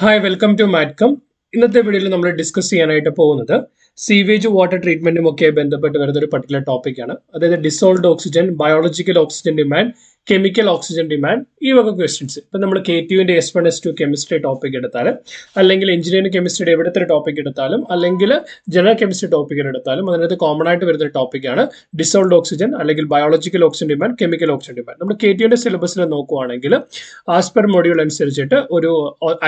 Hi welcome to മാറ്റ്കം. ഇന്നത്തെ വീഡിയോയിൽ നമ്മൾ ഡിസ്കസ് ചെയ്യാനായിട്ട് പോകുന്നത് സീവേജ് വാട്ടർ ട്രീറ്റ്മെന്റും ഒക്കെ ബന്ധപ്പെട്ട് വരുന്ന ഒരു പർട്ടിക്കുലർ ടോപ്പിക്കാണ്. അതായത് dissolved oxygen, biological oxygen demand, chemical oxygen demand, ഈ വക ക്വസ്റ്റ്യൻസ്. ഇപ്പം നമ്മൾ KTUവിന്റെ S1 S2 കെമിസ്ട്രി ടോപ്പിക് എടുത്താലും, അല്ലെങ്കിൽ എഞ്ചിനീയറിംഗ് കെമിസ്ട്രിയുടെ എവിടുത്തെ ടോപ്പിക് എടുത്താലും, അല്ലെങ്കിൽ ജനറൽ കെമിസ്ട്രി ടോപ്പിക് എടുത്താലും അതിനകത്ത് കോമൺ ആയിട്ട് വരുന്ന ഒരു ടോപ്പിക്കാണ് ഡിസോൾഡ് ഓക്സിജൻ അല്ലെങ്കിൽ biological oxygen demand, chemical oxygen demand. നമ്മൾ KTUവിന്റെ സിലബസിൽ നോക്കുവാണെങ്കിൽ ആസ് പെർ മൊഡ്യൂൾ അനുസരിച്ചിട്ട് ഒരു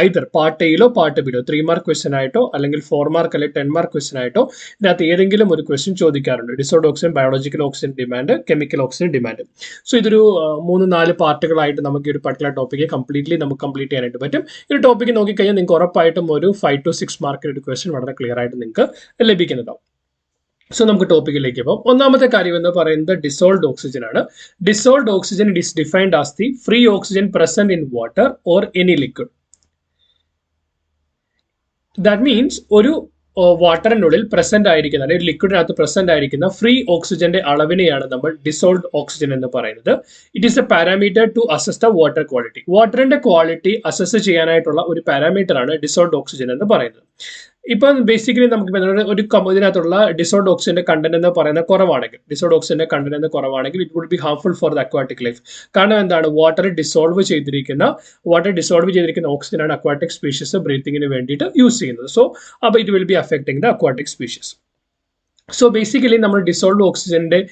ഐദർ പാർട്ട് എയിലോ പാർട്ട് ബിയിലോ 3 മാർക്ക് ക്വസ്റ്റൻ ആയിട്ടോ അല്ലെങ്കിൽ 4 മാർക്ക് അല്ലെങ്കിൽ 10 മാർക്ക് ക്വസ്റ്റൻ ആയിട്ടോ ഇതിനകത്ത് ഏതെങ്കിലും ഒരു ക്വസ്റ്റൻ ചോദിക്കാറുണ്ട്. Dissolved oxygen, biological oxygen demand, chemical oxygen demand. So ഇതൊരു 3-4 പാർട്ടുകളായിട്ട് നമുക്ക് ഈ ഒരു പർട്ടിക്കുലർ ടോപ്പിക്ക് നമുക്ക് കംപ്ലീറ്റ് ചെയ്യാനായിട്ട് പറ്റും. ഈ ഒരു ടോപ്പിക്ക് നോക്കിക്കഴിഞ്ഞാൽ നിങ്ങൾക്ക് ഉറപ്പായിട്ടും ഒരു 5 to 6 മാർക്കിന് ഒരു ക്വസ്റ്റൻ വളരെ ക്ലിയർ ആയിട്ട് നിങ്ങൾക്ക് ലഭിക്കുന്നതാവും. സോ നമുക്ക് ടോപ്പിക്കിലേക്ക് പോകാം. ഒന്നാമത്തെ കാര്യം എന്ന് പറയുന്നത് ഡിസോൾഡ് ഓക്സിജൻ ആണ്. Dissolved oxygen is defined as the free oxygen present in water or any liquid. That means ഒരു വാട്ടറിനുള്ളിൽ പ്രസന്റ് ആയിരിക്കുന്ന അല്ലെങ്കിൽ ലിക്വിഡിനകത്ത് പ്രസന്റ് ആയിരിക്കുന്ന ഫ്രീ ഓക്സിജന്റെ അളവിനെയാണ് നമ്മൾ ഡിസോൾഡ് ഓക്സിജൻ എന്ന് പറയുന്നത്. It is a parameter to assess the water quality. വാട്ടറിന്റെ ക്വാളിറ്റി അസസ് ചെയ്യാനായിട്ടുള്ള ഒരു പാരാമീറ്റർ ആണ് ഡിസോൾഡ് ഓക്സിജൻ എന്ന് പറയുന്നത്. ഇപ്പം ബേസിക്കലി നമുക്ക് ഒരു ഇതിനകത്തുള്ള ഡിസോൾഡ് ഓക്സിജന്റെ കണ്ടന്റ് എന്ന് പറയുന്നത് കുറവാണെങ്കിൽ, ഡിസോൾഡ് ഓക്സിജന്റെ കണ്ടന്റ് എന്ന് കുറവാണെങ്കിൽ it would be harmful for the aquatic life. കാരണം എന്താണ്, വാട്ടർ ഡിസോൾവ് ചെയ്തിരിക്കുന്ന ഓക്സിജൻ ആണ് അക്വാട്ടിക് സ്പീഷീസ് ബ്രീത്തിങ്ങിന് വേണ്ടിയിട്ട് യൂസ് ചെയ്യുന്നത്. സോ അപ്പോൾ it will be affecting the aquatic species. So basically നമ്മൾ ഡിസോൾഡ് ഓക്സിജന്റെ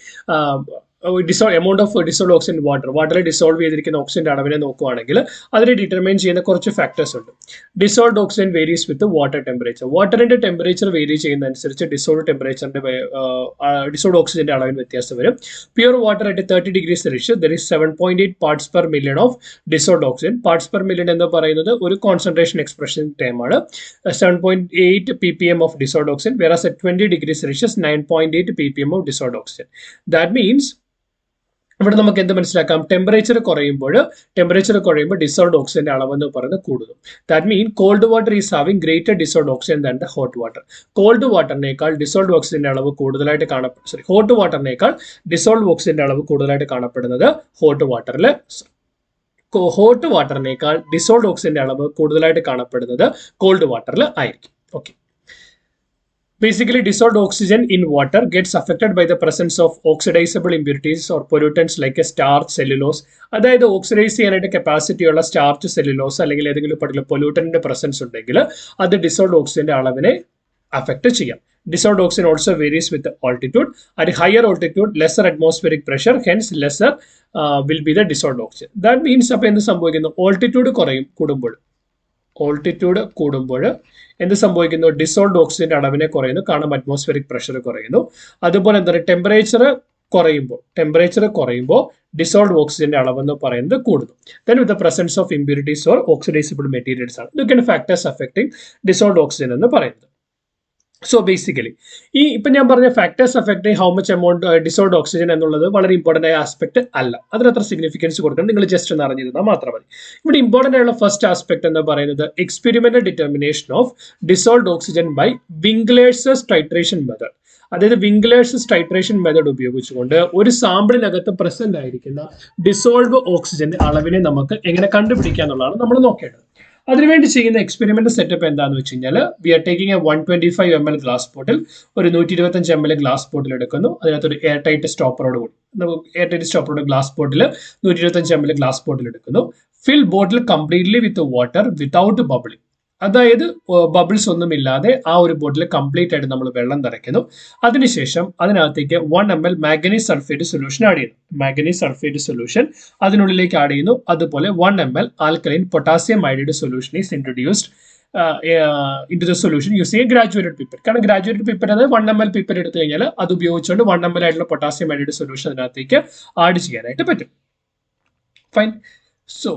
എമൗണ്ട് ഓഫ് ഡിസോൾഡ് ഓക്സിജൻ വാട്ടറിൽ ഡിസോൾവ് ചെയ്തിരിക്കുന്ന ഓക്സിജന്റെ അളവിനെ നോക്കുകയാണെങ്കിൽ അതിനെ ഡിറ്റർമൈൻ ചെയ്യുന്ന കുറച്ച് ഫാക്ടേഴ്സ് ഉണ്ട്. Dissolved oxygen varies with water temperature. വാട്ടറിന്റെ ടെമ്പറേച്ചർ വേരി ചെയ്യുന്നതനുസരിച്ച് ഡിസോൾഡ് ഓക്സിജന്റെ അളവിന് വ്യത്യാസം വരും. Pure water at 30 degrees Celsius there is 7.8 parts per million of dissolved oxygen. Parts per million എന്ന് പറയുന്നത് ഒരു കോൺസെൻട്രേഷൻ എക്സ്പ്രഷൻ ടൈം ആണ്. 7.8 ppm of dissolved oxygen, whereas at 20 degrees Celsius 9.8 ppm of dissolved oxygen. That means ഇവിടെ നമുക്ക് എന്ത് മനസ്സിലാക്കാം, temperature കുറയുമ്പോൾ dissolved ഓക്സിജന്റെ അളവ് എന്ന് പറയുന്നത് കൂടുന്നു. That mean cold water is having greater dissolved oxygen than the hot water. Cold വാട്ടറിനേക്കാൾ ഡിസോൾഡ് ഓക്സിജന്റെ അളവ് കൂടുതലായിട്ട് ഹോട്ട് വാട്ടറിനേക്കാൾ ഡിസോൾഡ് ഓക്സിജന്റെ അളവ് കൂടുതലായിട്ട് കാണപ്പെടുന്നത് ഹോട്ട് വാട്ടറിനേക്കാൾ ഡിസോൾഡ് ഓക്സിജന്റെ അളവ് കൂടുതലായിട്ട് കാണപ്പെടുന്നത് കോൾഡ് വാട്ടറിൽ ആയിരിക്കും. Okay. Basically, dissolved oxygen in water gets affected by the presence of oxidizable impurities or pollutants like a starch, cellulose. അതായത് ഓക്സിഡൈസ് ചെയ്യാനായിട്ട് കപ്പാസിറ്റി ഉള്ള സ്റ്റാർച്ച്, സെല്ലുലോസ് അല്ലെങ്കിൽ ഏതെങ്കിലും പർട്ടിക്കുലർ പൊല്യൂട്ടന്റിന്റെ പ്രസൻസ് ഉണ്ടെങ്കിൽ അത് ഡിസോൾഡ് ഓക്സിജന്റെ അളവിനെ അഫക്ട് ചെയ്യാം. Dissolved oxygen also varies with the altitude. At higher altitude, lesser atmospheric pressure, hence lesser will be the dissolved oxygen. That means അപ്പോൾ എന്ത് സംഭവിക്കുന്നു, ഓൾട്ടിറ്റ്യൂഡ് കൂടുമ്പോൾ എന്ത് സംഭവിക്കുന്നു, ഡിസോൾഡ് ഓക്സിജന്റെ അളവിനെ കുറയുന്നു, കാരണം അറ്റ്മോസ്ഫിയറിക് പ്രഷർ കുറയുന്നു. അതുപോലെ എന്താണ്, ടെമ്പറേച്ചർ കുറയുമ്പോൾ ഡിസോൾഡ് ഓക്സിജന്റെ അളവ് എന്ന് പറയുന്നത് കൂടുന്നു. Then with the presence of impurities or oxidisable materials ആണ് ഇതൊക്കെയാണ് ഫാക്ടേഴ്സ് അഫക്റ്റിംഗ് ഡിസോൾഡ് ഓക്സിജൻ എന്ന് പറയുന്നത്. സോ ബേസിക്കലി ഇപ്പം ഞാൻ പറഞ്ഞ factors affecting how much amount dissolved oxygen എന്നുള്ളത് വളരെ ഇമ്പോർട്ടൻ്റ് ആയ ആസ്പെക്ട് അല്ല. അതിനത്ര സിഗ്നിഫിക്കൻസ് കൊടുക്കണം, നിങ്ങൾ ജസ്റ്റ് ഒന്ന് അറിഞ്ഞിരുന്നാൽ മാത്രം മതി. ഇവിടെ ഇമ്പോർട്ടൻ്റ് ആയുള്ള ഫസ്റ്റ് ആസ്പെക്ട് എന്ന് പറയുന്നത് experimental determination of dissolved oxygen by Winkler's titration method. അതായത് വിംഗ്ലേഴ്സസ് ടൈട്രേഷൻ മെത്തേഡ് ഉപയോഗിച്ചുകൊണ്ട് ഒരു സാമ്പിളിനകത്ത് പ്രസന്റ് ആയിരിക്കുന്ന ഡിസോൾവ് ഓക്സിജന്റെ അളവിനെ നമുക്ക് എങ്ങനെ കണ്ടുപിടിക്കുക എന്നുള്ളതാണ് നമ്മൾ നോക്കേണ്ടത്. അതിനുവേണ്ടി ചെയ്യുന്ന എക്സ്പെരിമെന്റ് സെറ്റപ്പ് എന്താണെന്ന് വെച്ച് കഴിഞ്ഞാൽ, we are taking a 125 ml glass bottle, ഒരു 125 ml ഗ്ലാസ് ബോട്ടിൽ എടുക്കുന്നു. അതിനകത്തൊരു എയർ ടൈറ്റ് സ്റ്റോപ്പറോട് glass bottle 125 ml glass bottle എടുക്കുന്നു. Fill bottle completely with water without bubbling. അതായത് ബബിൾസ് ഒന്നുമില്ലാതെ ആ ഒരു ബോട്ടിൽ കംപ്ലീറ്റ് ആയിട്ട് നമ്മൾ വെള്ളം നിറയ്ക്കുന്നു. അതിനുശേഷം അതിനകത്തേക്ക് 1 ml manganese sulphate solution add ചെയ്യുന്നു. അതിനുള്ളിലേക്ക് ആഡ് ചെയ്യുന്നു. അതുപോലെ 1 ml alkaline potassium iodide solution is introduced into the solution using a graduated pipette. കാരണം ഗ്രാജുവേറ്റഡ് പിപ്പറ്റ് അതായത് 1 ml പിപ്പറ്റ് എടുത്തു കഴിഞ്ഞാൽ അത് ഉപയോഗിച്ചുകൊണ്ട് 1 ml ആയിട്ടുള്ള പൊട്ടാസ്യം അയോഡൈഡ് സൊല്യൂഷൻ അതിനകത്തേക്ക് ആഡ് ചെയ്യാനായിട്ട് പറ്റും. Fine. So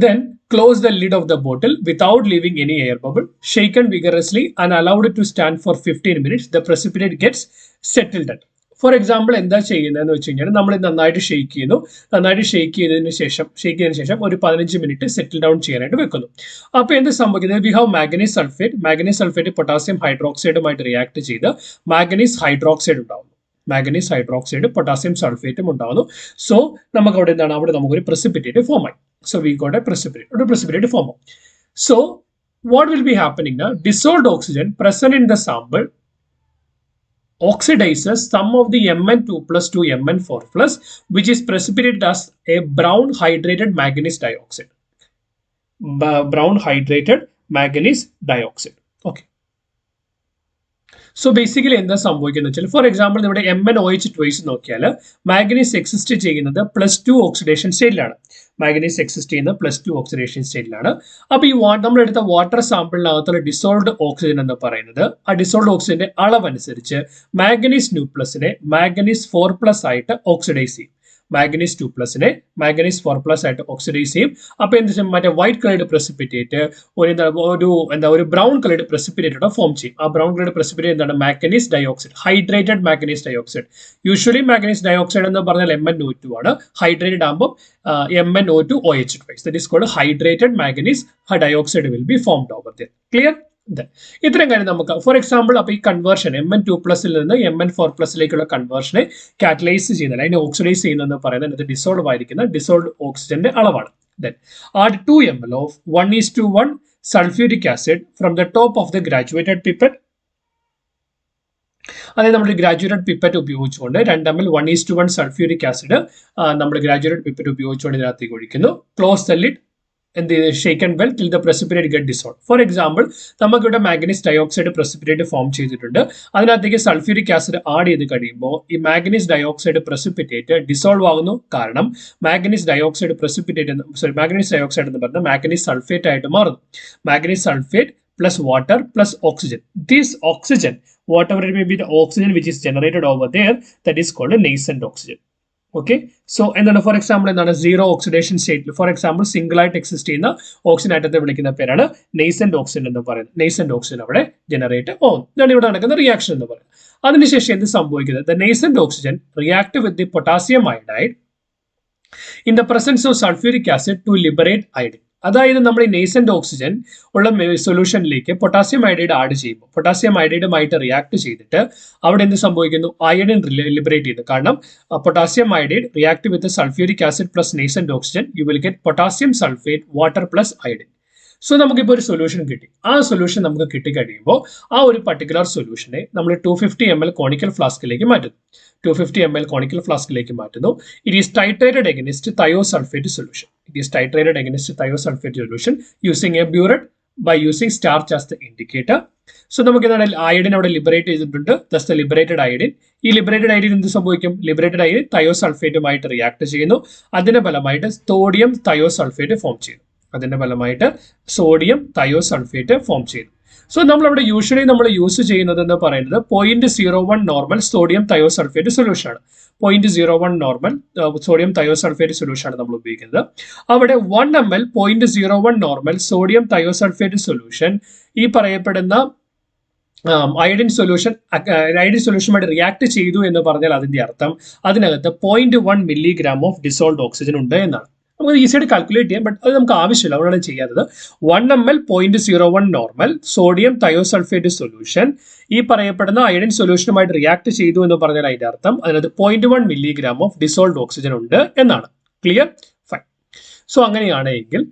then close the lid of the bottle without leaving any air bubble. Shaken vigorously and allowed it to stand for 15 minutes. The precipitate gets settled. For example എന്താ ചെയ്യുന്നതെന്ന് വെച്ച് കഴിഞ്ഞാൽ, നമ്മൾ നന്നായിട്ട് shake ചെയ്തതിന് ശേഷം ഒരു 15 മിനിറ്റ് സെറ്റിൽ ഡൗൺ ചെയ്യാനായിട്ട് വെക്കുന്നു. അപ്പോൾ എന്ത് സംഭവിക്കുന്നത്, we have manganese sulphate potassium ഹൈഡ്രോക്സൈഡുമായിട്ട് റിയാക്ട് ചെയ്ത് മാംഗനീസ് ഹൈഡ്രോക്സൈഡ് ഉണ്ടാവുന്നു, പൊട്ടാസ്യം സൾഫേറ്റും ഉണ്ടാവുന്നു. സോ നമുക്ക് അവിടെ എന്താണ്, അവിടെ നമുക്കൊരു precipitate ഫോം ആയി. So we got a precipitate form. So what will be happening now? Dissolved oxygen present in the sample oxidizes some of the Mn2 plus to Mn4 plus, which is precipitated as a brown hydrated manganese dioxide. Brown hydrated manganese dioxide. Okay. So basically എന്താ സംഭവിക്കുന്നത് വെച്ചാൽ for example നമ്മുടെ MnOH twice നോക്കിയാൽ മാഗ്നീസ് exist ചെയ്യുന്നത് +2 oxidation സ്റ്റേറ്റിലാണ്. മാഗ്നീസ് exist ചെയ്യുന്നത് +2 oxidation സ്റ്റേറ്റിലാണ്. അപ്പോൾ ഈ നമ്മളെടുത്ത water സാമ്പിളിനകത്തുള്ള dissolved oxygen എന്ന് പറയുന്നത് ആ ഡിസോൾവ്ഡ് ഓക്സിജന്റെ അളവനുസരിച്ച് മാഗ്നീസ് ന്യൂപ്ലസിനെ മാഗ്നീസ് 4+ ആയിട്ട് ഓക്സിഡൈസ് ചെയ്യും. മാഗ്നീസ് 2+നെ മാഗ്നീസ് 4+ ആയിട്ട് ഓക്സിഡൈസ് ചെയ്യും. അപ്പോൾ എന്ത് ചെയ്യും? മറ്റേ വൈറ്റ് കളേർഡ് പ്രസിപ്പിറ്റേറ്റ് ഒരു ബ്രൗൺ കളേർഡ് പ്രസിപ്പിറ്റേറ്റ് ഫോം ചെയ്യും. ആ ബ്രൗൺ കളേർഡ് പ്രസിപ്പിറ്റേറ്റ് എന്താണ്? മാഗ്നീസ് dioxide, hydrated മാഗ്നീസ് dioxide. Usually മാഗ്നീസ് dioxide എന്ന് പറഞ്ഞാൽ MnO2 ആണ്. ഹൈഡ്രേറ്റഡ് ആകുമ്പോൾ MnO2OH twice. That is called hydrated manganese dioxide will be formed over there. Clear? ഇത്രയും കാര്യം നമുക്ക് ഫോർ എക്സാമ്പിൾ അപ്പോൾ ഈ കൺവേർഷൻ MN2+ നിന്ന് MN4+ലേക്കുള്ള കൺവേർഷനെ കാറ്റലൈസ് ചെയ്യുന്നത് അതിനെ ഓക്സിഡൈസ് ചെയ്യുന്നതെന്ന് പറയുന്നത് അത് ഡിസോൾവ് ആയിരിക്കുന്ന ഡിസോൾവ്ഡ് ഓക്സിജന്റെ അളവാണ്. Then add 2 ml of 1:1 sulfuric acid from the top of the graduated pipette. അതായത് നമ്മൾ ഗ്രാജുവേറ്റഡ് പിപ്പറ്റ് ഉപയോഗിച്ചുകൊണ്ട് 2 ml 1:1 സൾഫ്യൂരിക് ആസിഡ് നമ്മൾ ഗ്രാജുവേറ്റഡ് പിപ്പറ്റ് ഉപയോഗിച്ചുകൊണ്ട് ഇതിനകത്തേക്ക് ഒഴിക്കുന്നു. Close the lid and they shaken well till the precipitate get dissolved. For example, നമുക്കിവിടെ മാഗ്നീസ് dioxide precipitate form ചെയ്തിട്ടുണ്ട്. അതിനകത്തേക്ക് സൾഫ്യൂരിക് ആസിഡ് ആഡ് ചെയ്ത് കഴിയുമ്പോൾ ഈ മാഗ്നീസ് ഡയോക്സൈഡ് പ്രസിപ്പിറ്റേറ്റ് ഡിസോൾവ് ആകുന്നു. കാരണം മാഗ്നീസ് ഡയോക്സൈഡ് പ്രസിപ്പിറ്റേറ്റ് മാഗ്നീസ് ഡയോക്സൈഡ് എന്ന് പറഞ്ഞാൽ മാഗ്നീസ് സൾഫേറ്റ് ആയിട്ട് മാറുന്നു. മാഗ്നീസ് sulphate plus water plus oxygen. This oxygen, whatever it may be, the oxygen which is generated over there, that is called a nascent oxygen. Okay. So എന്താണ് for example എന്താണ്? Zero oxidation സ്റ്റേറ്റിൽ for example single ആയിട്ട് exist ചെയ്യുന്ന oxygen ആറ്റത്തെ വിളിക്കുന്ന പേരാണ് നെയ്സെന്റ് oxygen എന്ന് പറയുന്നത്. നെയ്സെന്റ് oxygen അവിടെ ജനറേറ്റ് ആവും. ഇതാണ് ഇവിടെ നടക്കുന്ന റിയാക്ഷൻ എന്ന് പറയുന്നത്. അതിനുശേഷം എന്ത് സംഭവിക്കുന്നത്? The nascent oxygen react with the potassium iodide in the presence of sulphuric acid to liberate iodine. അതായത് നമ്മൾ ഈ നെയ്സെന്റ് ഓക്സിജൻ ഉള്ള സൊല്യൂഷനിലേക്ക് പൊട്ടാസ്യം അയഡൈഡ് ആഡ് ചെയ്യുമ്പോൾ പൊട്ടാസ്യം അയഡൈഡുമായിട്ട് റിയാക്ട് ചെയ്തിട്ട് അവിടെ എന്ത് സംഭവിക്കുന്നു? അയഡിൻ ലിബറേറ്റ് ചെയ്യുന്നു. കാരണം potassium iodide react with sulphuric acid plus nascent oxygen, you will get potassium sulphate water plus iodine. So നമുക്കിപ്പോൾ ഒരു സൊല്യൂഷൻ കിട്ടി. ആ സൊല്യൂഷൻ നമുക്ക് കിട്ടിക്കഴിയുമ്പോൾ ആ ഒരു പർട്ടിക്കുലർ സൊല്യൂഷനെ നമ്മൾ 250 ml കോണിക്കൽ ഫ്ലാസ്കിലേക്ക് മാറ്റുന്നു. 250 ml കോണിക്കൽ ഫ്ലാസ്കിലേക്ക് മാറ്റുന്നു. It is titrated against thiosulphate solution. It is titrated against thiosulphate solution using a burette by using starch as the indicator. So നമുക്ക് എന്താണ്? അയഡിൻ അവിടെ ലിബറേറ്റ് ചെയ്തിട്ടുണ്ട്. Thus the liberated iodine. ഈ liberated iodine എന്ത് സംഭവിക്കും? Liberated iodine തയോസൾഫേറ്റുമായിട്ട് react ചെയ്യുന്നു. അതിന്റെ ഫലമായിട്ട് സോഡിയം തയോസൾഫേറ്റ് ഫോം ചെയ്യുന്നു. അതിന്റെ ഫലമായിട്ട് സോഡിയം തയോസൾഫേറ്റ് ഫോം ചെയ്യുന്നു. സോ നമ്മളവിടെ യൂഷ്വലി നമ്മൾ യൂസ് ചെയ്യുന്നത് എന്ന് പറയുന്നത് 0.01 നോർമൽ സോഡിയം തയോസൾഫേറ്റ് സൊല്യൂഷൻ ആണ്. 0.01 നോർമൽ സോഡിയം തയോസൾഫേറ്റ് സൊല്യൂഷൻ ആണ് നമ്മൾ ഉപയോഗിക്കുന്നത്. അവിടെ 1 ml 0.01 normal sodium thiosulphate solution ഈ പറയപ്പെടുന്ന അയഡിൻ സൊല്യൂഷനുമായിട്ട് റിയാക്ട് ചെയ്തു എന്ന് പറഞ്ഞാൽ അതിന്റെ അർത്ഥം അതിനകത്ത് 0.1 milligram ഓഫ് ഡിസോൾവ്ഡ് ഓക്സിജൻ ഉണ്ട് എന്നാണ്. നമുക്ക് ഈസിയായിട്ട് കാൽക്കുലേറ്റ് ചെയ്യാം, ബട്ട് അത് നമുക്ക് ആവശ്യമില്ല, അതുകൊണ്ടാണ് ചെയ്യാത്തത്. 1 ml 0.01 normal sodium thiosulphate solution ഈ പറയപ്പെടുന്ന അയഡിൻ സൊല്യൂഷനുമായിട്ട് റിയാക്ട് ചെയ്തു എന്ന് പറഞ്ഞാൽ അതിന്റെ അർത്ഥം അതിനകത്ത് 0.1 milligram ഓഫ് ഡിസോൾവ്ഡ് ഓക്സിജൻ ഉണ്ട് എന്നാണ്. ക്ലിയർ? ഫൈൻ. സോ അങ്ങനെയാണെങ്കിൽ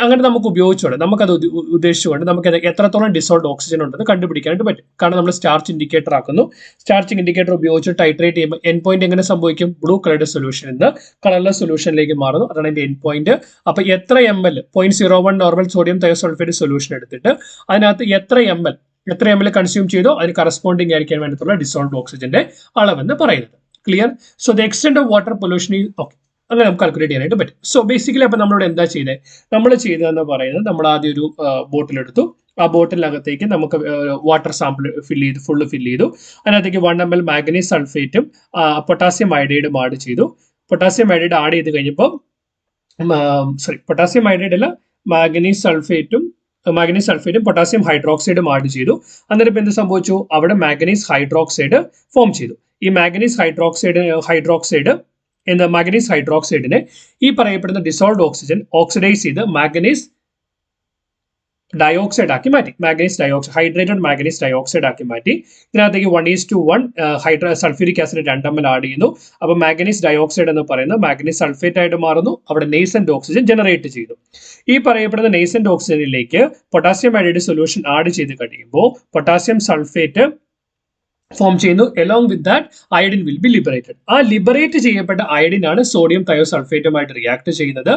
അങ്ങനെ നമുക്ക് ഉപയോഗിച്ചുകൊണ്ട് നമുക്കത് ഉദ്ദേശിച്ചുകൊണ്ട് നമുക്ക് എത്രത്തോളം ഡിസോൾവ്ഡ് ഓക്സിജൻ ഉണ്ടെന്ന് കണ്ടുപിടിക്കാനായിട്ട് പറ്റും. കാരണം നമ്മൾ സ്റ്റാർച്ച് ഇൻഡിക്കേറ്റർ ആക്കുന്നു. സ്റ്റാർച്ച് ഇൻഡിക്കേറ്റർ ഉപയോഗിച്ച് ടൈട്രേറ്റ് ചെയ്യുമ്പോൾ എൻ പോയിന്റ് എങ്ങനെ സംഭവിക്കും? ബ്ലൂ കളർഡ് സൊല്യൂഷൻ നിന്ന് കളർലെസ് സൊല്യൂഷനിലേക്ക് മാറുന്നു. അതാണ് അതിന്റെ എൻ പോയിന്റ്. അപ്പൊ എത്ര ml 0.01 normal sodium thiosulphate solution എടുത്തിട്ട് അതിനകത്ത് എത്ര ml കൺസ്യൂം ചെയ്തോ അതിന് കറസ്പോണ്ടിങ് ആയിരിക്കാൻ വേണ്ടിയിട്ടുള്ള ഡിസോൾവ്ഡ് ഓക്സിജന്റെ അളവെന്ന് പറയുന്നത്. Clear? So the extent of water pollution is okay. അങ്ങനെ നമുക്ക് കാൽക്കുലേറ്റ് ചെയ്യാനായിട്ട് പറ്റും. സോ ബേസിക്കലി അപ്പൊ നമ്മളിവിടെ എന്താ ചെയ്തത്? നമ്മൾ ചെയ്തതെന്ന് പറയുന്നത് നമ്മൾ ആദ്യം ഒരു ബോട്ടിൽ എടുത്തു. ആ ബോട്ടിലകത്തേക്ക് നമുക്ക് വാട്ടർ സാമ്പിൾ ഫുള്ള് ഫില്ല് ചെയ്തു. അതിനകത്തേക്ക് 1 ml മാഗ്നീസ് സൾഫേറ്റും പൊട്ടാസ്യം അയഡൈഡും ആഡ് ചെയ്തു. പൊട്ടാസ്യം അയഡൈഡ് ആഡ് ചെയ്ത് കഴിഞ്ഞപ്പോൾ പൊട്ടാസ്യം അയഡൈഡ് അല്ല മാഗ്നീസ് സൾഫേറ്റും പൊട്ടാസ്യം ഹൈഡ്രോക്സൈഡും ആഡ് ചെയ്തു. അന്നേരം ഇപ്പം എന്ത് സംഭവിച്ചു? അവിടെ മാഗ്നീസ് ഹൈഡ്രോക്സൈഡ് ഫോം ചെയ്തു. ഈ മാഗ്നീസ് ഹൈഡ്രോക്സൈഡ് എന്ന മാഗ്നീസ് ഹൈഡ്രോക്സൈഡിനെ ഈ പറയപ്പെടുന്ന ഡിസോൾവ്ഡ് ഓക്സിജൻ ഓക്സിഡൈസ് ചെയ്ത് മാഗ്നീസ് ഡയോക്സൈഡ് ആക്കി മാറ്റി. മാഗ്നീസ് ഡയോക്സൈഡ്, ഹൈഡ്രേറ്റഡ് മാഗ്നീസ് ഡയോക്സൈഡ് ആക്കി മാറ്റി. ഇതിനകത്തേക്ക് 1:1 സൾഫ്യൂരിക് ആസിഡ് 2 ml ആഡ് ചെയ്യുന്നു. അപ്പോൾ മാഗ്നീസ് ഡയോക്സൈഡ് എന്ന് പറയുന്നത് മാഗ്നീസ് സൾഫേറ്റ് ആയിട്ട് മാറുന്നു. അവിടെ നെയ്സെന്റ് ഓക്സിജൻ ജനറേറ്റ് ചെയ്തു. ഈ പറയപ്പെടുന്ന നെയ്സെന്റ് ഓക്സിജനിലേക്ക് പൊട്ടാസ്യം അയോഡൈഡ് സൊല്യൂഷൻ ആഡ് ചെയ്ത് കഴിയുമ്പോൾ പൊട്ടാസ്യം സൾഫേറ്റ് ഫോം ചെയ്യുന്നു. Along with that iodine will be liberated. ആ ലിബറേറ്റ് ചെയ്യപ്പെട്ട അയഡിൻ ആണ് സോഡിയം തയോസൾഫേറ്റുമായിട്ട് റിയാക്ട് ചെയ്യുന്നത്.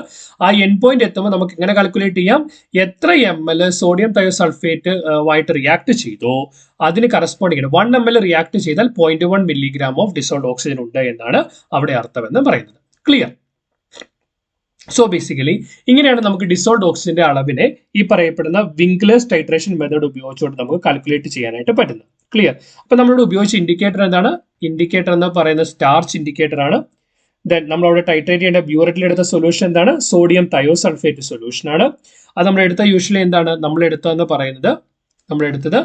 ആ എൻ പോയിന്റ് എത്തുമ്പോൾ നമുക്ക് എങ്ങനെ കാൽക്കുലേറ്റ് ചെയ്യാം? എത്ര ml സോഡിയം തയോസൾഫേറ്റ് ആയിട്ട് റിയാക്ട് ചെയ്തോ അതിന് കറസ്പോണ്ടിങ് 1 ml റിയാക്ട് ചെയ്താൽ 0.1 milligram ഓഫ് ഡിസോൾഡ് ഓക്സിജൻ ഉണ്ട് എന്നാണ് അവിടെ അർത്ഥമെന്ന് പറയുന്നത്. ക്ലിയർ? സോ ബേസിക്കലി ഇങ്ങനെയാണ് നമുക്ക് ഡിസോൾഡ് ഓക്സിജന്റെ അളവിനെ ഈ പറയപ്പെടുന്ന വിംഗ്ലേഴ്സ് ടൈട്രേഷൻ മെത്തേഡ് ഉപയോഗിച്ചുകൊണ്ട് നമുക്ക് കാൽക്കുലേറ്റ് ചെയ്യാനായിട്ട് പറ്റുന്നത്. ക്ലിയർ? അപ്പൊ നമ്മളോട് ഉപയോഗിച്ച ഇൻഡിക്കേറ്റർ എന്താണ്? ഇൻഡിക്കേറ്റർ എന്ന് പറയുന്നത് സ്റ്റാർച്ച് ഇൻഡിക്കേറ്റർ ആണ്. ദെൻ നമ്മളവിടെ ടൈട്രേറ്റ് ചെയ്യേണ്ട ബ്യൂററ്റിൽ എടുത്ത സൊല്യൂഷൻ എന്താണ്? സോഡിയം തയോസൾഫേറ്റ് സൊല്യൂഷൻ ആണ്. അത് നമ്മൾ എടുത്ത യൂഷ്വലി എന്താണ് നമ്മൾ എടുത്തതെന്ന് പറയുന്നത്? നമ്മൾ എടുത്തത്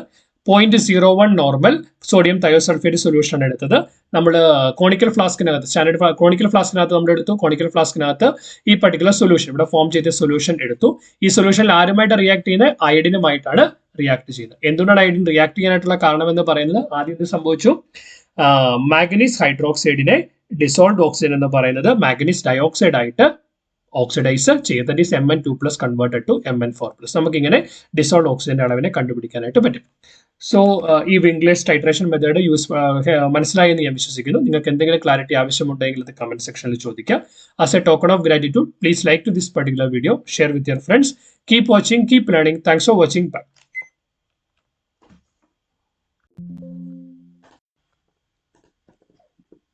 0.01 നോർമൽ സോഡിയം തയോസൾഫേറ്റ് സൊല്യൂഷൻ ആണ് എടുത്തത്. നമ്മൾ കോണിക്കൽ ഫ്ലാസ്കിനകത്ത്, സ്റ്റാൻഡേർഡ് കോണിക്കൽ ഫ്ലാസ്കിനകത്ത് നമ്മൾ എടുത്തു. കോണിക്കൽ ഫ്ലാസ്കിനകത്ത് ഈ പർട്ടിക്കുലർ സൊല്യൂഷൻ, ഇവിടെ ഫോം ചെയ്ത സൊല്യൂഷൻ എടുത്തു. ഈ സൊല്യൂഷനിൽ ആരുമായിട്ട് റിയാക്ട് ചെയ്യുന്നത്? അയഡിനുമായിട്ടാണ് റിയാക്ട് ചെയ്യുന്നത്. എന്തുകൊണ്ടാണ് അയഡിൻ റിയാക്ട് ചെയ്യാനായിട്ടുള്ള കാരണം എന്ന് പറയുന്നത്? ആദ്യം ഇത് സംഭവിച്ചു, മാഗ്നീസ് ഹൈഡ്രോക്സൈഡിനെ ഡിസോൾഡ് ഓക്സിജൻ എന്ന് പറയുന്നത് മാഗ്നീസ് ഡയോക്സൈഡ് ആയിട്ട് ഓക്സിഡൈസ് ചെയ്ത്, that is Mn2+ converted to Mn4+. നമുക്ക് ഇങ്ങനെ ഡിസോൾഡ് ഓക്സിജന്റെ അളവിനെ കണ്ടുപിടിക്കാനായിട്ട് പറ്റും. സോ ഈ വിംഗ്ലേഴ്സ് ടൈട്രേഷൻ മെത്തേഡ് മനസ്സിലായി എന്ന് ഞാൻ വിശ്വസിക്കുന്നു. നിങ്ങൾക്ക് എന്തെങ്കിലും ക്ലാരിറ്റി ആവശ്യമുണ്ടെങ്കിൽ ഇത് കമന്റ് സെക്ഷനിൽ ചോദിക്കാം. As a token of gratitude, please like to this particular video, share with your friends. Keep watching, keep learning. Thanks for watching. By.